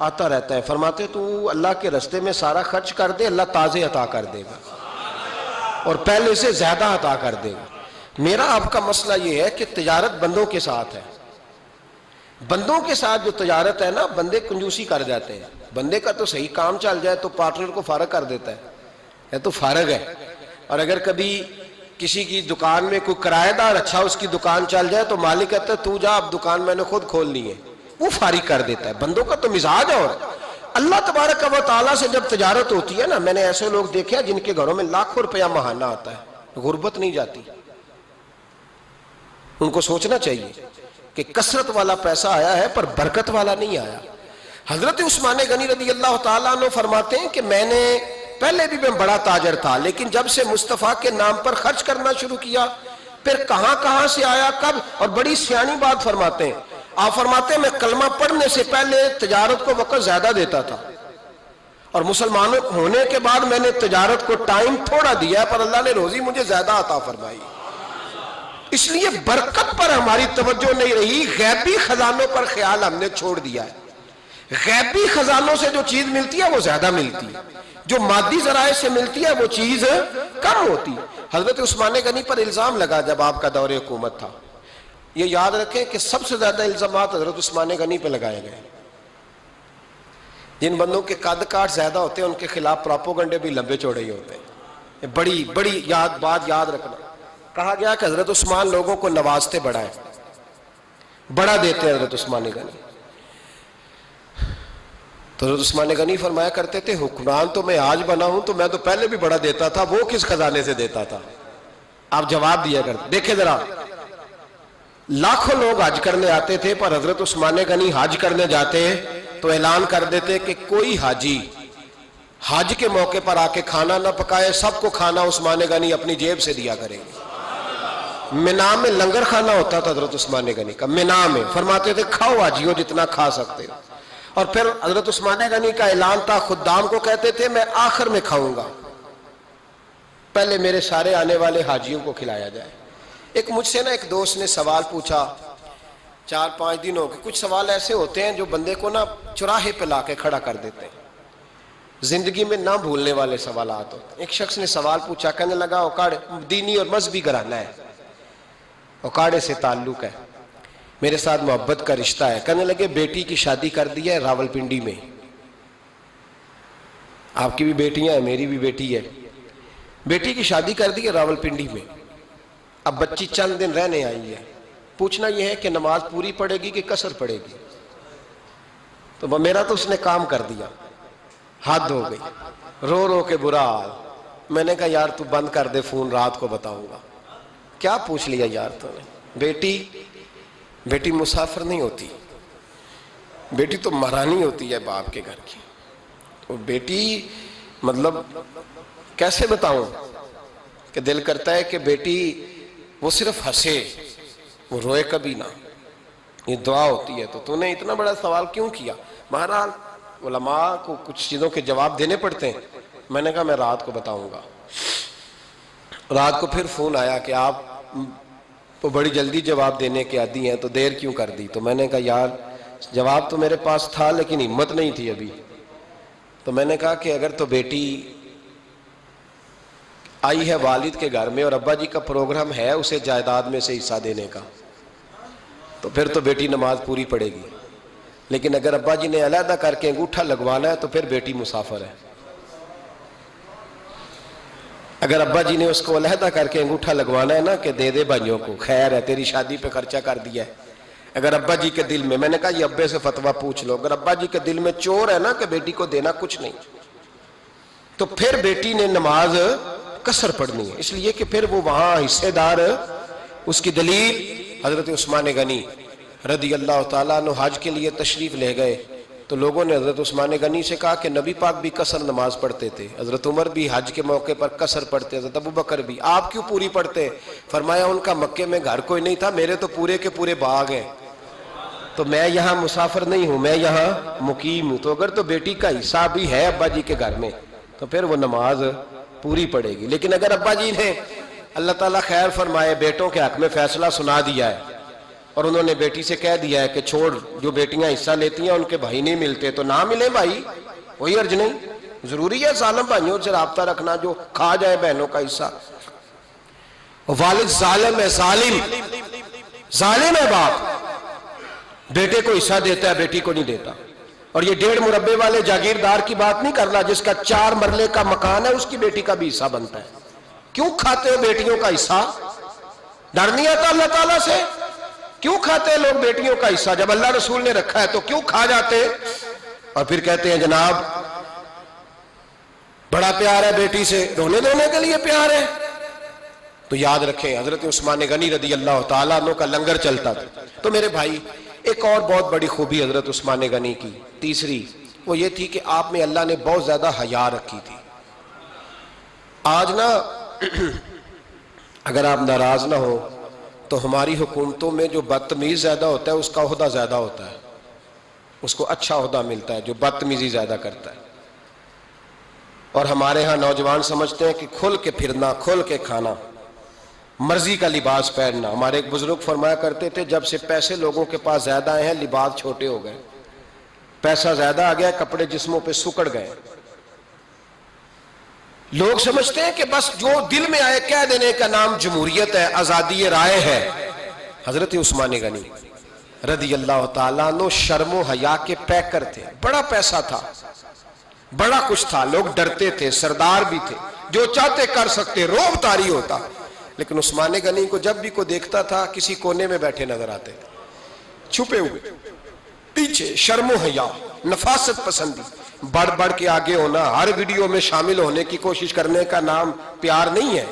آتا رہتا ہے۔ فرماتے تو اللہ کے رستے میں سارا خرچ کر دے، اللہ تازے عطا کر دے گا اور پہلے سے زیادہ عطا کر دے گا۔ میرا آپ کا مسئلہ یہ ہے کہ تجارت بندوں کے ساتھ ہے، بندوں کے ساتھ جو تجارت ہے نا، بندے کنجوسی کر جاتے ہیں، بندے کا تو صحیح کام چل جائے تو پارٹنر کو فارغ کر دیتا ہے، یہ تو فارغ ہے، اور اگر کبھی کسی کی دکان میں کوئی کرایہ دار اچھا اس کی دکان چل جائے تو مالک کہتا ہے تو جا اب دکان میں نے خود کھولنی ہے، وہ فارغ کر دیتا ہے۔ بندوں کا تو مزاج ہے۔ اور اللہ تبارک و تعالیٰ سے جب تجارت ہوتی ہے نا، میں نے ایسے لوگ دیکھے جن کے گھروں میں لاکھوں روپیہ ماہانہ آتا ہے، غربت نہیں جاتی۔ ان کو سوچنا چاہیے کہ کثرت والا پیسہ آیا ہے پر برکت والا نہیں آیا۔ حضرت عثمان غنی رضی اللہ تعالیٰ عنہ فرماتے ہیں کہ پہلے بھی میں بڑا تاجر تھا، لیکن جب سے مصطفیٰ کے نام پر خرچ کرنا شروع کیا، پھر کہاں کہاں سے آیا کب، اور بڑی سیانی بات فرماتے ہیں۔ آپ فرماتے ہیں میں کلمہ پڑھنے سے پہلے تجارت کو وقت زیادہ دیتا تھا، اور مسلمان ہونے کے بعد میں نے تجارت کو ٹائم تھوڑا دیا ہے، پر اللہ نے روزی مجھے زیادہ عطا فرمائی۔ اس لیے برکت پر ہماری توجہ نہیں رہی، غیبی خزانوں پر خیال ہم نے چھوڑ دیا ہے۔ غیبی خزانوں سے جو چیز ملتی ہے وہ زیادہ ملتی ہے، جو مادی ذرائع سے ملتی ہے وہ چیز کم ہوتی ہے۔ حضرت عثمان غنی پر الزام لگا جب آپ کا دور حکومت تھا، یہ یاد رکھیں کہ سب سے زیادہ الزامات حضرت عثمان غنی پہ لگائے گئے۔ جن بندوں کے قد کاٹ زیادہ ہوتے ہیں ان کے خلاف پراپوگنڈے بھی لمبے چوڑے ہی ہوتے ہیں۔ بڑی بات یاد رکھنا، کہا گیا کہ حضرت عثمان لوگوں کو نوازتے بڑا ہے، بڑا دیتے حضرت عثمان غنی۔ تو حضرت عثمان غنی فرمایا کرتے تھے حکمران تو میں آج بنا ہوں تو میں تو پہلے بھی بڑا دیتا تھا، وہ کس خزانے سے دیتا تھا؟ آپ جواب دیا کرتے۔ دیکھیں ذرا، لاکھوں لوگ حج کرنے آتے تھے، پر حضرت عثمان غنی حج کرنے جاتے تو اعلان کر دیتے کہ کوئی حاجی حج کے موقع پر آ کے کھانا نہ پکائے، سب کو کھانا عثمان غنی اپنی جیب سے دیا کریں گے۔ مینا میں لنگر کھانا ہوتا تھا حضرت عثمان غنی کا، مینا میں فرماتے تھے کھاؤ حاجیو جتنا کھا سکتے ہو، اور پھر حضرت عثمان غنی کا اعلان تھا، خدام کو کہتے تھے میں آخر میں کھاؤں گا، پہلے میرے سارے آنے والے حاجیوں کو کھلایا جائے۔ ایک مجھ سے ایک دوست نے سوال پوچھا 4-5 دن ہو گئے، کچھ سوال ایسے ہوتے ہیں جو بندے کو چوراہے پہ لا کے کھڑا کر دیتے ہیں، زندگی میں نہ بھولنے والے سوالات ہوتے ہیں۔ ایک شخص نے سوال پوچھا، کہنے لگا اوکاڑے دینی اور مذہبی گھرانہ ہے، اوکاڑے سے تعلق ہے، میرے ساتھ محبت کا رشتہ ہے، کہنے لگے بیٹی کی شادی کر دی ہے راول پنڈی میں، آپ کی بھی بیٹیاں ہیں میری بھی بیٹی ہے، بیٹی کی شادی کر دی ہے راول پنڈی میں، اب بچی چند دن رہنے آئی ہے، پوچھنا یہ ہے کہ نماز پوری پڑے گی کہ قصر پڑے گی؟ تو میرا تو اس نے کام کر دیا، حد ہو گئی، رو رو کے برا حال۔ میں نے کہا یار تو بند کر دے فون، رات کو بتاؤں گا۔ کیا پوچھ لیا یار تو نے؟ بیٹی مسافر نہیں ہوتی، بیٹی تو مہرانی ہوتی ہے باپ کے گھر کی، اور بیٹی مطلب کیسے بتاؤں کہ دل کرتا ہے کہ بیٹی وہ صرف ہنسے، وہ روئے کبھی نہ، یہ دعا ہوتی ہے۔ تو نے اتنا بڑا سوال کیوں کیا؟ بہرحال علماء کو کچھ چیزوں کے جواب دینے پڑتے ہیں۔ میں نے کہا میں رات کو بتاؤں گا۔ رات کو پھر فون آیا کہ آپ تو بڑی جلدی جواب دینے کے عادی ہیں تو دیر کیوں کر دی؟ تو میں نے کہا یار جواب تو میرے پاس تھا لیکن ہمت نہیں تھی ابھی۔ تو میں نے کہا کہ اگر تو بیٹی آئی ہے والد کے گھر میں اور ابا جی کا پروگرام ہے اسے جائیداد میں سے حصہ دینے کا، تو پھر تو بیٹی نماز پوری پڑے گی، لیکن اگر ابا جی نے علیحدہ کر کے انگوٹھا لگوانا ہے تو پھر بیٹی مسافر ہے۔ اگر ابا جی نے اس کو علیحدہ کر کے انگوٹھا لگوانا ہے نا کہ دے دے بھائیوں کو، خیر ہے تیری شادی پہ خرچہ کر دیا ہے، اگر ابا جی کے دل میں نے کہا یہ ابے سے فتویٰ پوچھ لو، اگر ابا جی کے دل میں چور ہے نا کہ بیٹی کو دینا کچھ نہیں، تو پھر بیٹی نے نماز قصر پڑھنی ہے، اس لیے کہ پھر وہ وہاں حصے دار۔ اس کی دلیل حضرت عثمان غنی رضی اللہ تعالیٰ عنہ حج کے لیے تشریف لے گئے تو لوگوں نے حضرت عثمان غنی سے کہا کہ نبی پاک بھی قصر نماز پڑھتے تھے، حضرت عمر بھی حج کے موقع پر قصر پڑھتے، حضرت ابو بکر بھی، آپ کیوں پوری پڑھتے؟ فرمایا ان کا مکے میں گھر کوئی نہیں تھا، میرے تو پورے کے پورے باغ ہیں، تو میں یہاں مسافر نہیں ہوں، میں یہاں مقیم ہوں، تو اگر تو بیٹی کا حصہ بھی ہے ابا جی کے گھر میں تو پھر وہ نماز پوری پڑے گی۔ لیکن اگر ابا جی نے اللہ تعالیٰ خیر فرمائے بیٹوں کے حق میں فیصلہ سنا دیا ہے اور انہوں نے بیٹی سے کہہ دیا ہے کہ چھوڑ، جو بیٹیاں حصہ لیتی ہیں ان کے بھائی نہیں ملتے تو نہ ملے بھائی، کوئی حرج نہیں، ضروری ہے ظالم بھائیوں سے رابطہ رکھنا جو کھا جائے بہنوں کا حصہ۔ والد ظالم ہے، ظالم ہے باپ، بیٹے کو حصہ دیتا ہے بیٹی کو نہیں دیتا۔ اور یہ 1.5 مربے والے جاگیردار کی بات نہیں کر رہا، جس کا 4 مرلے کا مکان ہے اس کی بیٹی کا بھی حصہ بنتا ہے۔ کیوں کھاتے ہو بیٹیوں کا حصہ؟ ڈر نہیں آتا اللہ تعالیٰ سے؟ کیوں کھاتے ہیں لوگ بیٹیوں کا حصہ؟ جب اللہ رسول نے رکھا ہے تو کیوں کھا جاتے؟ اور پھر کہتے ہیں جناب بڑا پیار ہے بیٹی سے، رونے دھونے کے لیے پیار ہے۔ تو یاد رکھیں حضرت عثمان غنی رضی اللہ تعالیٰ عنہ کا لنگر چلتا تھا۔ تو میرے بھائی ایک اور بہت بڑی خوبی حضرت عثمان غنی کی تیسری وہ یہ تھی کہ آپ میں اللہ نے بہت زیادہ حیا رکھی تھی۔ آج نا اگر آپ ناراض نہ ہو تو ہماری حکومتوں میں جو بدتمیز زیادہ ہوتا ہے اس کا عہدہ زیادہ ہوتا ہے، اس کو اچھا عہدہ ملتا ہے جو بدتمیزی زیادہ کرتا ہے۔ اور ہمارے ہاں نوجوان سمجھتے ہیں کہ کھل کے پھرنا، کھل کے کھانا، مرضی کا لباس پہننا۔ ہمارے ایک بزرگ فرمایا کرتے تھے جب سے پیسے لوگوں کے پاس زیادہ آئے ہیں لباس چھوٹے ہو گئے، پیسہ زیادہ آ گیا کپڑے جسموں پہ سکڑ گئے۔ لوگ سمجھتے ہیں کہ بس جو دل میں آئے کہہ دینے کا نام جمہوریت ہے، آزادی رائے ہے۔ حضرت عثمان غنی رضی اللہ تعالیٰ عنہ شرم و حیا کے پیکر تھے، بڑا پیسہ تھا، بڑا کچھ تھا، لوگ ڈرتے تھے، سردار بھی تھے، جو چاہتے کر سکتے، روب طاری ہوتا۔ لیکن عثمان غنی کو جب بھی کوئی دیکھتا تھا کسی کونے میں بیٹھے نظر آتے تھے، چھپے ہوئے، پیچھے، شرم و حیا، نفاست پسندی، بڑھ بڑھ کے آگے ہونا، ہر ویڈیو میں شامل ہونے کی کوشش کرنے کا نام پیار نہیں ہے۔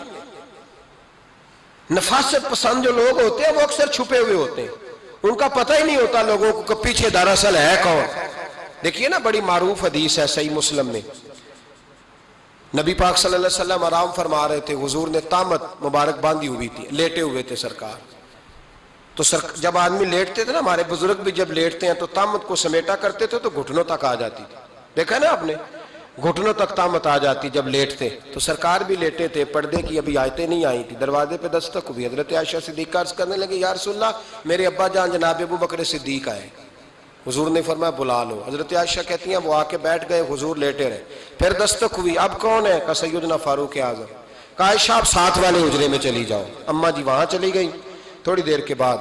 نفاست پسند جو لوگ ہوتے ہیں وہ اکثر چھپے ہوئے ہوتے ہیں، ان کا پتہ ہی نہیں ہوتا لوگوں کو کہ پیچھے دراصل ہے کون۔ دیکھیے نا بڑی معروف حدیث ہے صحیح مسلم میں، نبی پاک صلی اللہ علیہ وسلم آرام فرما رہے تھے، حضور نے تامت مبارک باندھی ہوئی تھی، لیٹے ہوئے تھے سرکار۔ تو جب آدمی لیٹتے تھے نا، ہمارے بزرگ بھی جب لیٹتے ہیں تو تامت کو سمیٹا کرتے تھے تو گھٹنوں تک آ جاتی تھی، دیکھا نا آپ نے، گھٹنوں تک تامت آ جاتی جب لیٹتے۔ تو سرکار بھی لیٹے تھے، پردے کی ابھی آیتیں نہیں آئی تھی، دروازے پہ دستک ہوئی، حضرت عائشہ صدیقہ عرض کرنے لگے یا رسول اللہ میرے ابا جان جناب ابو بکر صدیق آئے۔ حضور نے فرمایا بلا لو۔ حضرت عائشہ کہتی ہیں وہ آ کے بیٹھ گئے، حضور لیٹے رہے، پھر دستک ہوئی، اب کون ہے؟ کہا سیدنا فاروق اعظم۔ کہا عائشہ آپ ساتھ والے حجرے میں چلی جاؤ۔ اماں جی وہاں چلی گئی۔ تھوڑی دیر کے بعد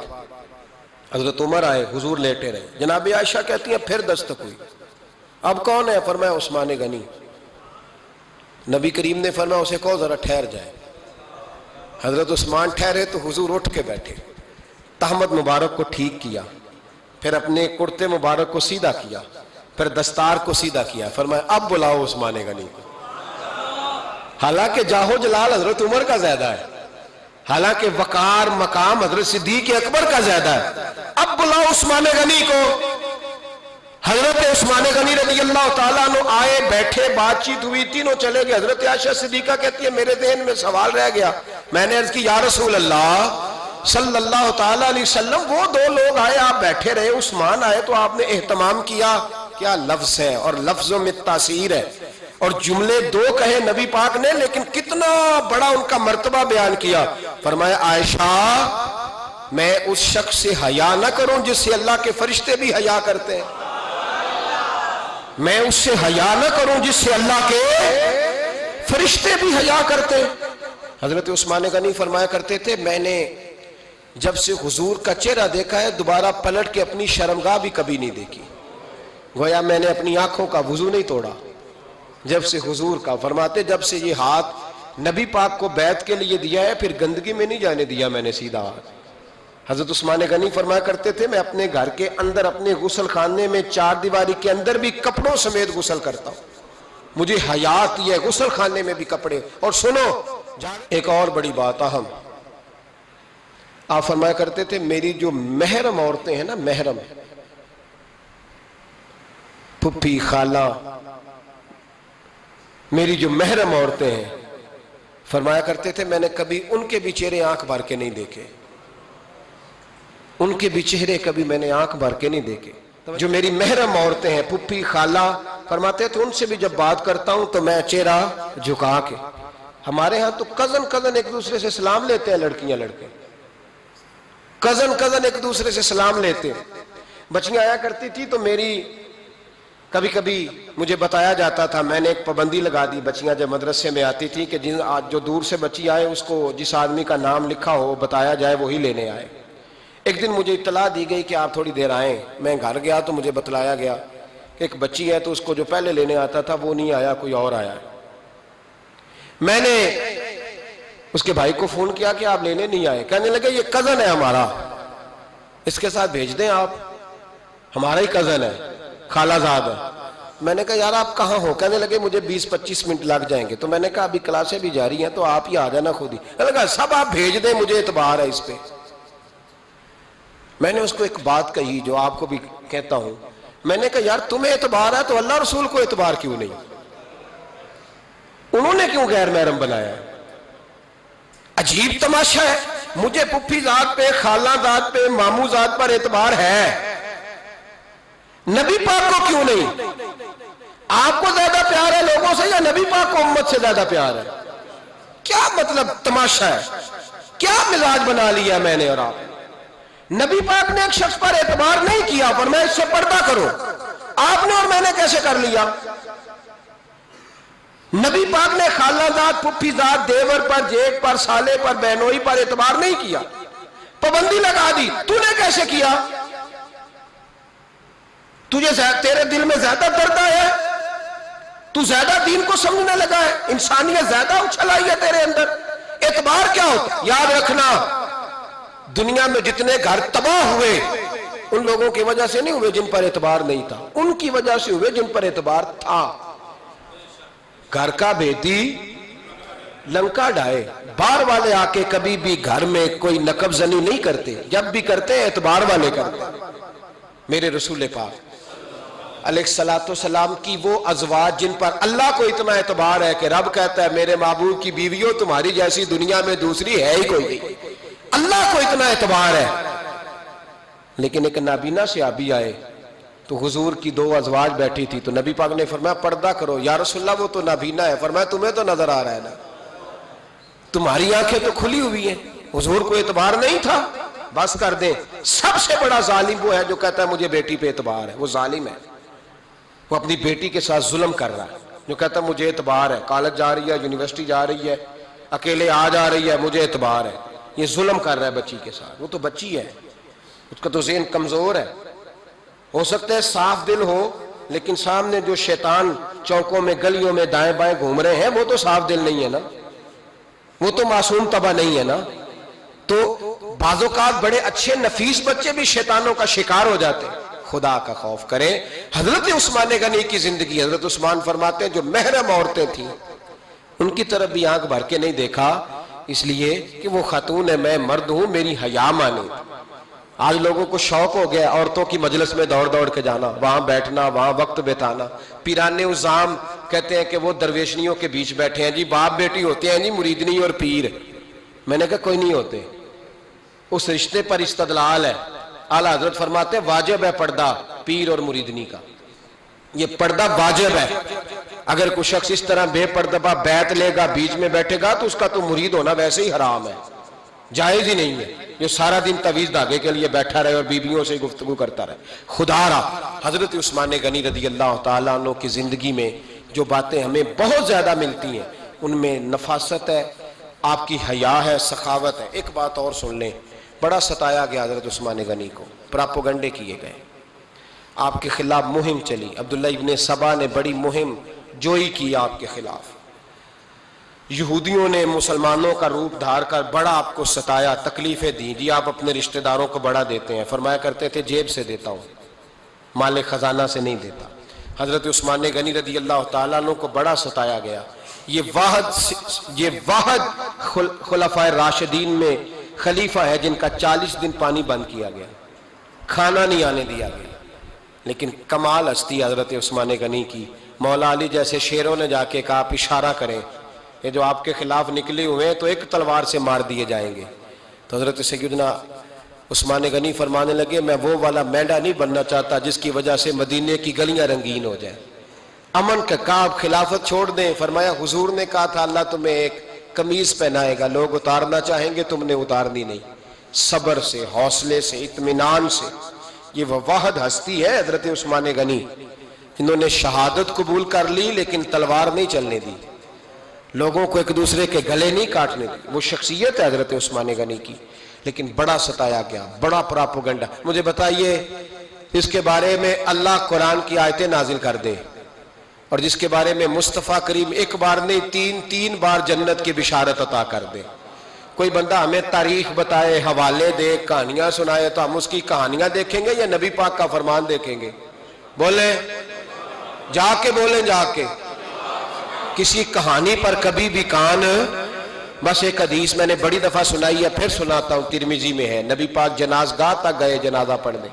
حضرت عمر آئے، حضور لیٹے رہے، جناب عائشہ کہتی ہیں پھر دستک ہوئی، اب کون ہے؟ فرمایا عثمان غنی۔ نبی کریم نے فرمایا اسے کہو ذرا ٹھہر جائے۔ حضرت عثمان ٹھہرے تو حضور اٹھ کے بیٹھے، تہمت مبارک کو ٹھیک کیا، پھر اپنے کرتے مبارک کو سیدھا کیا، پھر دستار کو سیدھا کیا، فرمایا اب بلاؤ عثمان غنی کو۔ حالانکہ جاہو جلال حضرت عمر کا زیادہ ہے، حالانکہ وقار مقام حضرت صدیق اکبر کا زیادہ ہے، اب بلاؤ عثمان غنی کو۔ حضرت عثمان غنی رضی اللہ تعالیٰ عنہ آئے، بیٹھے، بات چیت ہوئی، تینوں چلے گئے۔ حضرت عائشہ صدیقہ کہتی ہے میرے ذہن میں سوال رہ گیا، میں نے عرض کی یا رسول اللہ صلی اللہ تعالیٰ علیہ وسلم وہ 2 لوگ آئے، آپ بیٹھے رہے، عثمان آئے تو آپ نے اہتمام کیا، کیا لفظ ہے، اور لفظوں میں تاثیر ہے، اور جملے 2 کہے نبی پاک نے لیکن کتنا بڑا ان کا مرتبہ بیان کیا۔ فرمایا عائشہ میں اس شخص سے حیا نہ کروں جس سے اللہ کے فرشتے بھی حیا کرتے ہیں، میں اس سے حیا نہ کروں جس سے اللہ کے فرشتے بھی حیا کرتے ہیں۔ حضرت عثمان غنی فرمایا کرتے تھے میں نے جب سے حضور کا چہرہ دیکھا ہے دوبارہ پلٹ کے اپنی شرمگاہ بھی کبھی نہیں دیکھی، گویا میں نے اپنی آنکھوں کا وضو نہیں توڑا جب سے حضور کا۔ فرماتے جب سے یہ ہاتھ نبی پاک کو بیعت کے لیے دیا ہے پھر گندگی میں نہیں جانے دیا میں نے سیدھا ہاتھ۔ حضرت عثمان غنی فرمایا کرتے تھے میں اپنے گھر کے اندر اپنے غسل خانے میں 4 دیواری کے اندر بھی کپڑوں سمیت غسل کرتا ہوں، مجھے حیا آتی ہے غسل خانے میں بھی کپڑے. اور سنو ایک اور بڑی بات اہم، آپ فرمایا کرتے تھے میری جو محرم عورتیں ہیں نا، محرم پھپھی خالہ، میری جو محرم عورتیں ہیں، فرمایا کرتے تھے میں نے کبھی ان کے بھی چہرے آنکھ بھر کے نہیں دیکھے، ان کے بھی چہرے کبھی میں نے آنکھ بھر کے نہیں دیکھے. جو میری محرم عورتیں ہیں پھپھی خالہ، فرماتے تھے ان سے بھی جب بات کرتا ہوں تو میں چہرہ جھکا کے. ہمارے ہاں تو کزن ایک دوسرے سے سلام لیتے ہیں، لڑکیاں لڑکے کزن ایک دوسرے سے سلام لیتے ہیں. بچیاں آیا کرتی تھی تو میری کبھی کبھی مجھے بتایا جاتا تھا، میں نے ایک پابندی لگا دی، بچیاں جب مدرسے میں آتی تھی کہ جو دور سے بچی آئے اس کو جس آدمی کا نام لکھا ہو بتایا جائے وہی لینے آئے. ایک دن مجھے اطلاع دی گئی کہ آپ تھوڑی دیر آئیں. میں گھر گیا تو مجھے بتلایا گیا کہ ایک بچی ہے تو اس کو جو پہلے لینے آتا تھا وہ نہیں آیا، کوئی اور آیا. میں نے اس کے بھائی کو فون کیا کہ آپ لینے نہیں آئے. کہنے لگے یہ کزن ہے ہمارا، اس کے ساتھ بھیج دیں، آپ ہمارا ہی کزن ہے، خالہ زاد ہے. میں نے کہا یار آپ کہاں ہو؟ کہنے لگے مجھے 20-25 منٹ لگ جائیں گے. تو میں نے کہا ابھی کلاسیں بھی جاری ہیں تو آپ ہی آ جانا خود ہی. میں نے کہا سب آپ بھیج دیں، مجھے اعتبار ہے اس پہ. میں نے اس کو ایک بات کہی جو آپ کو بھی کہتا ہوں، میں نے کہا یار تمہیں اعتبار ہے تو اللہ رسول کو اعتبار کیوں نہیں؟ انہوں نے کیوں غیر محرم بنایا ہے؟ عجیب تماشا ہے. مجھے پھپھی ذات پہ، خالہ ذات پہ، ماموں ذات پر اعتبار ہے، نبی پاک کو کیوں نہیں؟ آپ کو زیادہ پیار ہے لوگوں سے یا نبی پاک کو امت سے زیادہ پیار ہے؟ کیا مطلب تماشا ہے؟ کیا مزاج بنا لیا میں نے اور آپ؟ نبی پاک نے ایک شخص پر اعتبار نہیں کیا، فرمایا اس سے پردہ کرو. آپ نے اور میں نے کیسے کر لیا؟ نبی پاک نے خالہ ذات، پھپھی ذات، دیور پر، جیٹ پر، سالے پر، بہنوئی پر اعتبار نہیں کیا، پابندی لگا دی. تو نے کیسے کیا؟ تیرے دل میں زیادہ درد ہے، تو زیادہ دین کو سمجھنے لگا ہے، انسانیت زیادہ اچھل آئی ہے تیرے اندر. اعتبار کیا ہوتا؟ یاد رکھنا دنیا میں جتنے گھر تباہ ہوئے ان لوگوں کی وجہ سے نہیں ہوئے جن پر اعتبار نہیں تھا، ان کی وجہ سے ہوئے جن پر اعتبار تھا. گھر کا بیٹی لنکا ڈھائے، باہر والے آ کے کبھی بھی گھر میں کوئی نقب زنی نہیں کرتے، جب بھی کرتے اعتبار والے کرتے. میرے رسول پاک علیہ الصلوۃ والسلام کی وہ ازواج جن پر اللہ کو اتنا اعتبار ہے کہ رب کہتا ہے میرے محبوب کی بیویوں تمہاری جیسی دنیا میں دوسری ہے ہی کوئی نہیں. اللہ کو اتنا اعتبار ہے. لیکن ایک نابینا صحابی آئے تو حضور کی 2 ازواج بیٹھی تھی تو نبی پاک نے فرمایا پردہ کرو. یا رسول اللہ وہ تو نابینا ہے. فرمایا تمہیں تو نظر آ رہا ہے نا، تمہاری آنکھیں تو کھلی ہوئی ہیں. حضور کو اعتبار نہیں تھا. بس کر دیں. سب سے بڑا ظالم وہ ہے جو کہتا ہے مجھے بیٹی پہ اعتبار ہے. وہ ظالم ہے، وہ اپنی بیٹی کے ساتھ ظلم کر رہا ہے. جو کہتا ہے مجھے اعتبار ہے، کالج جا رہی ہے، یونیورسٹی جا رہی ہے، اکیلے آ جا رہی ہے، مجھے اعتبار ہے. یہ ظلم کر رہا ہے بچی کے ساتھ. وہ تو بچی ہے، اس کا تو ذہن کمزور ہے. ہو سکتا ہے صاف دل ہو لیکن سامنے جو شیطان چوکوں میں گلیوں میں دائیں بائیں گھوم رہے ہیں وہ تو صاف دل نہیں ہے نا، وہ تو معصوم طبع نہیں ہے نا. تو بعض اوقات بڑے اچھے نفیس بچے بھی شیطانوں کا شکار ہو جاتے ہیں. خدا کا خوف کریں. حضرت عثمان غنی کی زندگی، حضرت عثمان فرماتے ہیں جو محرم عورتیں تھیں ان کی طرف بھی آنکھ بھر کے نہیں دیکھا، اس لیے کہ وہ خاتون ہے، میں مرد ہوں، میری حیا مانی. آج لوگوں کو شوق ہو گیا عورتوں کی مجلس میں دوڑ دوڑ کے جانا، وہاں بیٹھنا، وہاں وقت بتانا. پیرانے عظام کہتے ہیں کہ وہ درویشنیوں کے بیچ بیٹھے ہیں جی، باپ بیٹی ہوتے ہیں جی، مریدنی اور پیر. میں نے کہا کوئی نہیں ہوتے. اس رشتے پر استدلال ہے. اعلیٰ حضرت فرماتے ہیں واجب ہے پردہ پیر اور مریدنی کا، یہ پردہ واجب ہے. اگر کوئی شخص اس طرح بے پردہ بیعت لے گا، بیچ میں بیٹھے گا تو اس کا تو مرید ہونا ویسے ہی حرام ہے، جائز ہی نہیں ہے. جو سارا دن تویز دھاگے کے لیے بیٹھا رہے اور بیویوں سے گفتگو کرتا رہے. خدا را حضرت عثمان غنی رضی اللہ تعالیٰ عنہ کی زندگی میں جو باتیں ہمیں بہت زیادہ ملتی ہیں ان میں نفاست ہے، آپ کی حیا ہے، سخاوت ہے. ایک بات اور سن لیں، بڑا ستایا گیا حضرت عثمان غنی کو، پراپوگنڈے کیے گئے، آپ کے خلاف مہم چلی. عبداللہ ابن سبا نے بڑی مہم جوئی کی آپ کے خلاف. یہودیوں نے مسلمانوں کا روپ دھار کر بڑا آپ کو ستایا، تکلیفیں دی. جی آپ اپنے رشتہ داروں کو بڑا دیتے ہیں. فرمایا کرتے تھے جیب سے دیتا ہوں، مال خزانہ سے نہیں دیتا. حضرت عثمان غنی رضی اللہ تعالیٰ عنہ کو بڑا ستایا گیا. یہ واحد خلفائے راشدین میں خلیفہ ہے جن کا 40 دن پانی بند کیا گیا، کھانا نہیں آنے دیا گیا. لیکن کمال ہستی حضرت عثمان غنی کی. مولا علی جیسے شیروں نے جا کے کہا آپ اشارہ کریں، یہ جو آپ کے خلاف نکلے ہوئے ہیں تو ایک تلوار سے مار دیے جائیں گے. تو حضرت سیدنا عثمان غنی فرمانے لگے میں وہ والا مینڈا نہیں بننا چاہتا جس کی وجہ سے مدینے کی گلیاں رنگین ہو جائیں. امن کا کہا آپ خلافت چھوڑ دیں. فرمایا حضور نے کہا تھا اللہ تمہیں ایک قمیض پہنائے گا، لوگ اتارنا چاہیں گے تم نے اتارنی نہیں. صبر سے، حوصلے سے، اطمینان سے. یہ وہ واحد ہستی ہے حضرت عثمان غنی، انہوں نے شہادت قبول کر لی لیکن تلوار نہیں چلنے دی، لوگوں کو ایک دوسرے کے گلے نہیں کاٹنے دی. وہ شخصیت ہے حضرت عثمان غنی کی. لیکن بڑا ستایا گیا، بڑا پراپوگنڈا. مجھے بتائیے اس کے بارے میں اللہ قرآن کی آیتیں نازل کر دے اور جس کے بارے میں مصطفیٰ کریم ایک بار نہیں تین بار جنت کی بشارت عطا کر دے. کوئی بندہ ہمیں تاریخ بتائے، حوالے دے، کہانیاں سنائے تو ہم اس کی کہانیاں دیکھیں گے یا نبی پاک کا فرمان دیکھیں گے؟ بولیں، جا کے بولیں، جا کے. کسی کہانی پر کبھی بھی کان. بس ایک حدیث میں نے بڑی دفعہ سنائی ہے، پھر سناتا ہوں، ترمذی میں ہے. نبی پاک جنازگاہ تک گئے جنازہ پڑھنے.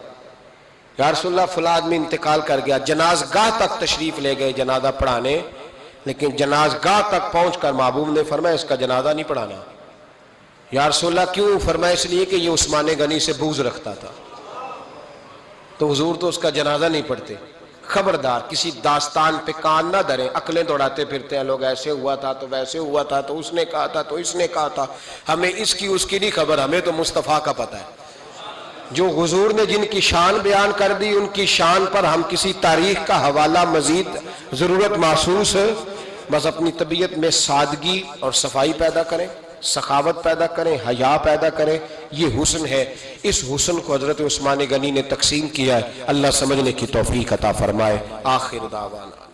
یا رسول اللہ فلاں آدمی انتقال کر گیا. جنازگاہ تک تشریف لے گئے جنازہ پڑھانے، لیکن جنازگاہ تک پہنچ کر محبوب نے فرمایا اس کا جنازہ نہیں پڑھانا. یا رسول اللہ کیوں؟ فرمایا اس لیے کہ یہ عثمان غنی سے بغض رکھتا تھا. تو حضور تو اس کا جنازہ نہیں پڑھتے. خبردار کسی داستان پہ کان نہ دھریں. عقلیں دوڑاتے پھرتے ہیں لوگ، ایسے ہوا تھا تو ویسے ہوا تھا تو اس نے کہا تھا تو اس نے کہا تھا. ہمیں اس کی اس کی نہیں خبر، ہمیں تو مصطفیٰ کا پتہ ہے. جو حضور نے جن کی شان بیان کر دی ان کی شان پر ہم کسی تاریخ کا حوالہ مزید ضرورت محسوس ہے. بس اپنی طبیعت میں سادگی اور صفائی پیدا کریں، سخاوت پیدا کریں، حیا پیدا کریں. یہ حسن ہے. اس حسن کو حضرت عثمان غنی نے تقسیم کیا ہے. اللہ سمجھنے کی توفیق عطا فرمائے. آخر دعوانا